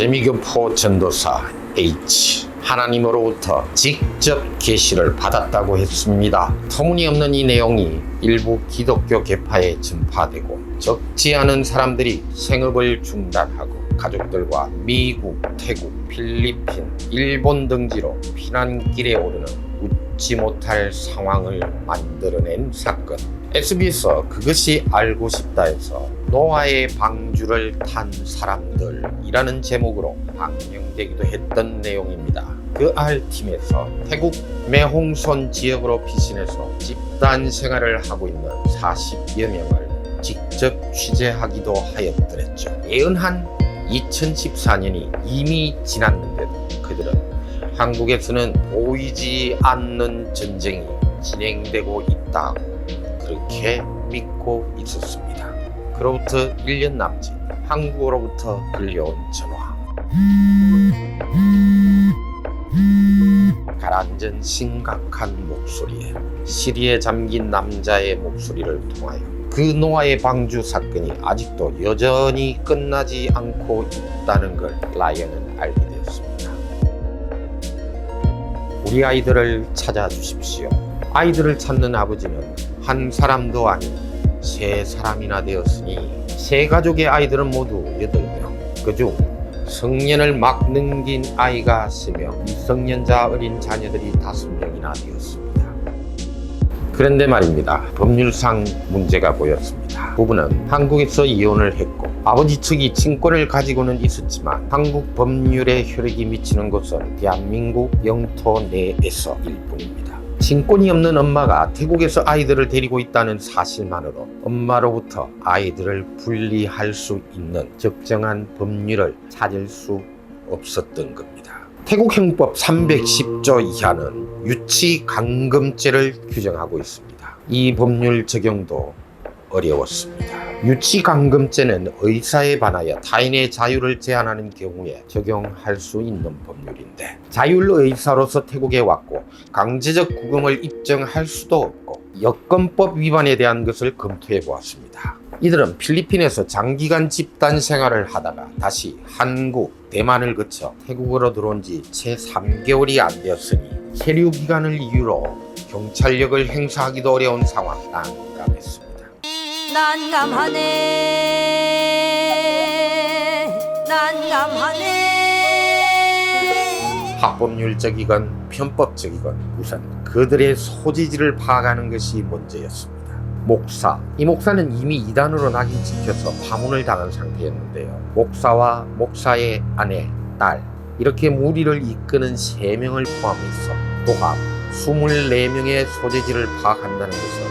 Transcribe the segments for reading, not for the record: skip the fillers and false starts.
재미교포 전도사 H 하나님으로부터 직접 계시를 받았다고 했습니다. 터무니없는 이 내용이 일부 기독교 계파에 전파되고 적지 않은 사람들이 생업을 중단하고 가족들과 미국, 태국, 필리핀, 일본 등지로 피난길에 오르는 웃지 못할 상황을 만들어낸 사건. SBS 그것이 알고 싶다 해서 노아의 방주를 탄 사람들이라는 제목으로 방영되기도 했던 내용입니다. 그 R팀에서 태국 매홍손 지역으로 피신해서 집단 생활을 하고 있는 40여 명을 직접 취재하기도 하였더랬죠. 예언한 2014년이 이미 지났는데도 그들은 한국에서는 보이지 않는 전쟁이 진행되고 있다고 그렇게 믿고 있었습니다. 그로부터 1년 남짓 한국으로부터 들려온 전화. 가라앉은 심각한 목소리에 시리에 잠긴 남자의 목소리를 통하여 그 노아의 방주 사건이 아직도 여전히 끝나지 않고 있다는 걸 라이언은 알게 되었습니다. 우리 아이들을 찾아주십시오. 아이들을 찾는 아버지는 한 사람도 아닌 세 사람이나 되었으니 세 가족의 아이들은 모두 8명. 그중 성년을 막 넘긴 아이가 3명, 미성년자 어린 자녀들이 5명이나 되었습니다. 그런데 말입니다. 법률상 문제가 보였습니다. 부부는 한국에서 이혼을 했고 아버지 측이 친권을 가지고는 있었지만 한국 법률에 효력이 미치는 것은 대한민국 영토 내에서일 뿐입니다. 친권이 없는 엄마가 태국에서 아이들을 데리고 있다는 사실만으로 엄마로부터 아이들을 분리할 수 있는 적정한 법률을 찾을 수 없었던 겁니다. 태국 형법 310조 이하는 유치강금죄를 규정하고 있습니다. 이 법률 적용도 어려웠습니다. 유치강금죄는 의사에 반하여 타인의 자유를 제한하는 경우에 적용할 수 있는 법률인데 자율의사로서 태국에 왔고 강제적 구금을 입증할 수도 없고 여권법 위반에 대한 것을 검토해 보았습니다. 이들은 필리핀에서 장기간 집단 생활을 하다가 다시 한국, 대만을 거쳐 태국으로 들어온 지 채 3개월이 안 되었으니 체류 기간을 이유로 경찰력을 행사하기도 어려운 상황. 난감했습니다. 난감하네 학법률적이건 편법적이건 우선 그들의 소지지를 파악하는 것이 문제였습니다. 목사, 이 목사는 이미 이단으로 낙인 찍혀서 파문을 당한 상태였는데요. 목사와 목사의 아내, 딸 이렇게 무리를 이끄는 3명을 포함해서 도합 24명의 소재지를 파악한다는 것은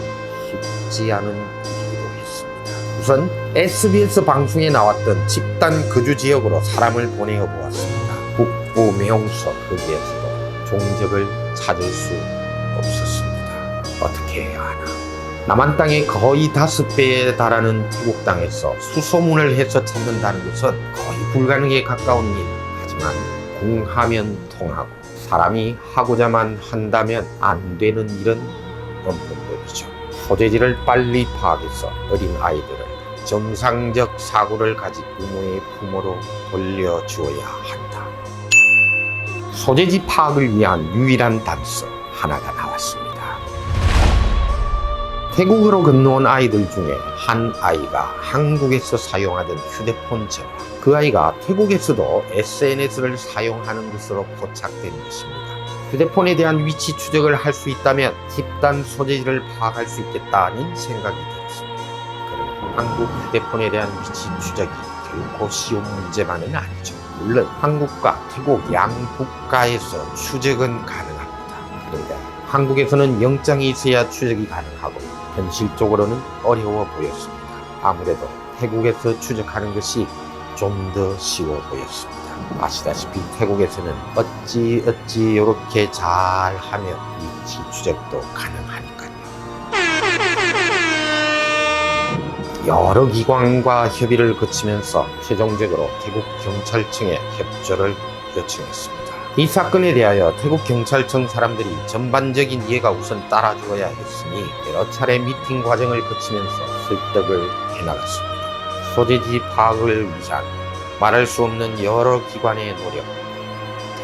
쉽지 않은 일이기도 했습니다. 우선 SBS 방송에 나왔던 집단 거주 지역으로 사람을 보내어 보았습니다. 북부 매홍소 거기에서도 종적을 찾을 수 없었습니다. 어떻게 해야 하나? 남한 땅의 거의 5배에 달하는 태국 땅에서 수소문을 해서 찾는다는 것은 거의 불가능에 가까운 일. 하지만 궁하면 통하고 사람이 하고자만 한다면 안 되는 일은 없는 법이죠. 소재지를 빨리 파악해서 어린 아이들을 정상적 사고를 가진 부모의 부모로 돌려주어야 한다. 소재지 파악을 위한 유일한 단서 하나가 나왔습니다. 태국으로 건너온 아이들 중에 한 아이가 한국에서 사용하던 휴대폰 전화, 그 아이가 태국에서도 SNS를 사용하는 것으로 포착된 것입니다. 휴대폰에 대한 위치 추적을 할 수 있다면 집단 소재지를 파악할 수 있겠다는 생각이 들었습니다. 그러나 한국 휴대폰에 대한 위치 추적이 결코 쉬운 문제만은 아니죠. 물론 한국과 태국 양 국가에서 추적은 가능합니다. 그런데 한국에서는 영장이 있어야 추적이 가능하고 현실적으로는 어려워 보였습니다. 아무래도 태국에서 추적하는 것이 좀 더 쉬워 보였습니다. 아시다시피 태국에서는 어찌 이렇게 잘하면 위치 추적도 가능하니까요. 여러 기관과 협의를 거치면서 최종적으로 태국 경찰청에 협조를 요청했습니다. 이 사건에 대하여 태국 경찰청 사람들이 전반적인 이해가 우선 따라주어야 했으니 여러 차례 미팅 과정을 거치면서 설득을 해나갔습니다. 소재지 파악을 위한 말할 수 없는 여러 기관의 노력,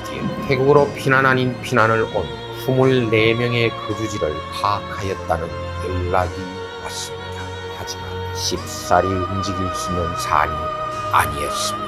드디어 태국으로 피난 아닌 피난을 온 24명의 거주지를 파악하였다는 연락이 왔습니다. 하지만 쉽사리 움직일 수 있는 사안이 아니었습니다.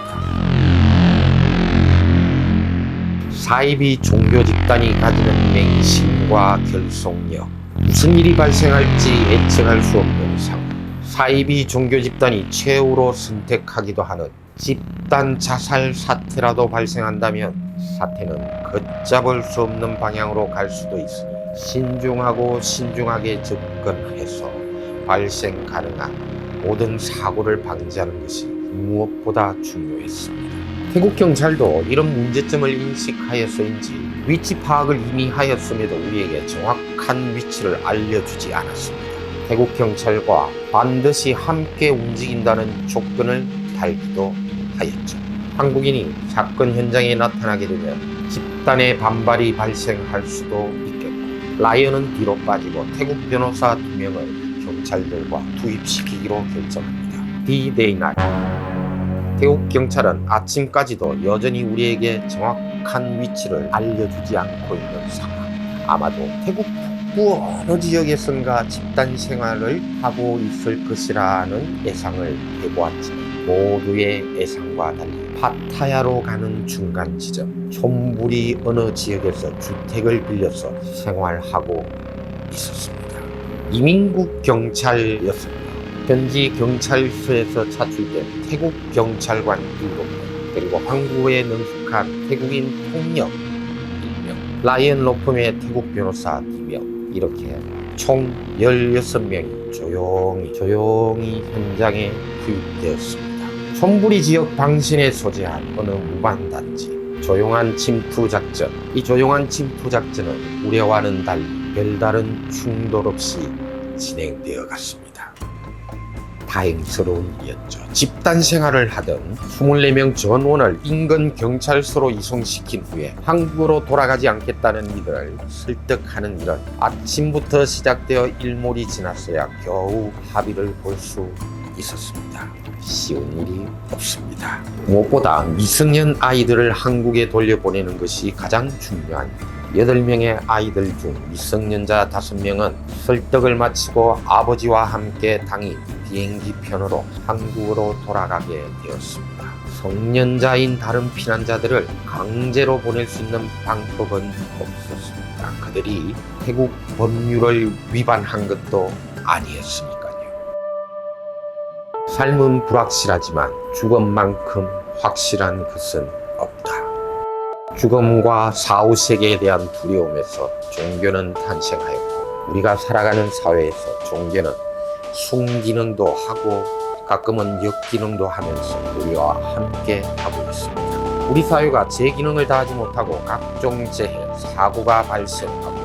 사이비 종교 집단이 가지는 맹심과 결속력, 무슨 일이 발생할지 예측할 수 없는 상황. 사이비 종교 집단이 최후로 선택하기도 하는 집단 자살 사태라도 발생한다면 사태는 걷잡을 수 없는 방향으로 갈 수도 있으니 신중하고 신중하게 접근해서 발생 가능한 모든 사고를 방지하는 것이 무엇보다 중요했습니다. 태국 경찰도 이런 문제점을 인식하여서인지 위치 파악을 이미 하였음에도 우리에게 정확한 위치를 알려주지 않았습니다. 태국 경찰과 반드시 함께 움직인다는 조건을 달기도 하였죠. 한국인이 사건 현장에 나타나게 되면 집단의 반발이 발생할 수도 있겠고, 라이언은 뒤로 빠지고 태국 변호사 2명을 경찰들과 투입시키기로 결정합니다. D-Day 날 태국 경찰은 아침까지도 여전히 우리에게 정확한 위치를 알려주지 않고 있는 상황. 아마도 태국 북부 어느 지역에선가 집단 생활을 하고 있을 것이라는 예상을 해보았지만 모두의 예상과 달리 파타야로 가는 중간 지점, 촌부리 어느 지역에서 주택을 빌려서 생활하고 있었습니다. 이민국 경찰이었습니다. 현지 경찰서에서 차출된 태국 경찰관 7명, 그리고 항구에 능숙한 태국인 폭력 1명, 라이언 로펌의 태국 변호사 2명, 이렇게 총 16명이 조용히 현장에 투입되었습니다. 촌부리 지역 방신에 소재한 어느 무반단지, 조용한 침투 작전. 이 조용한 침투 작전은 우려와는 달리 별다른 충돌 없이 진행되어 갔습니다. 다행스러운 일이었죠. 집단 생활을 하던 24명 전원을 인근 경찰서로 이송시킨 후에 한국으로 돌아가지 않겠다는 이들을 설득하는 일은 아침부터 시작되어 일몰이 지났어야 겨우 합의를 볼 수 있었습니다. 쉬운 일이 없습니다. 무엇보다 미성년 아이들을 한국에 돌려보내는 것이 가장 중요한 일. 8명의 아이들 중 미성년자 5명은 설득을 마치고 아버지와 함께 당일 비행기 편으로 한국으로 돌아가게 되었습니다. 성년자인 다른 피난자들을 강제로 보낼 수 있는 방법은 없었습니다. 그들이 태국 법률을 위반한 것도 아니었으니까요. 삶은 불확실하지만 죽음만큼 확실한 것은 없다. 죽음과 사후세계에 대한 두려움에서 종교는 탄생하였고, 우리가 살아가는 사회에서 종교는 순기능도 하고 가끔은 역기능도 하면서 우리와 함께 하고 있습니다. 우리 사회가 제 기능을 다하지 못하고 각종 재해, 사고가 발생하고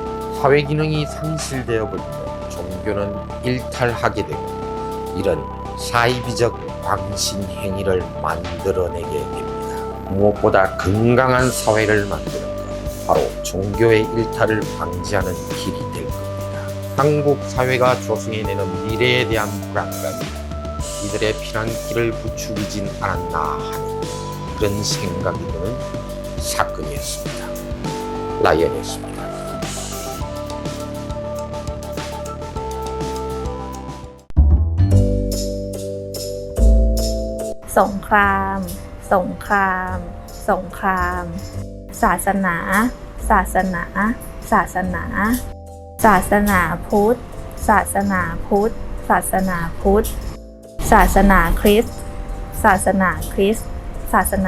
사회 기능이 상실되어 버리면 종교는 일탈하게 되고, 이런 사이비적 광신 행위를 만들어내게 됩니다. 무엇보다 건강한 사회를 만드는 것, 바로 종교의 일탈을 방지하는 길이 될 겁니다. 한국 사회가 조성해내는 미래에 대한 불안감이 이들의 피난길을 부추기진 않았나 하는 그런 생각이 드는 사건이었습니다. 라이언이었습니다. Songkram ศาสนาพุทธศาสนาคริสต์ศาสนาคริสต์ 난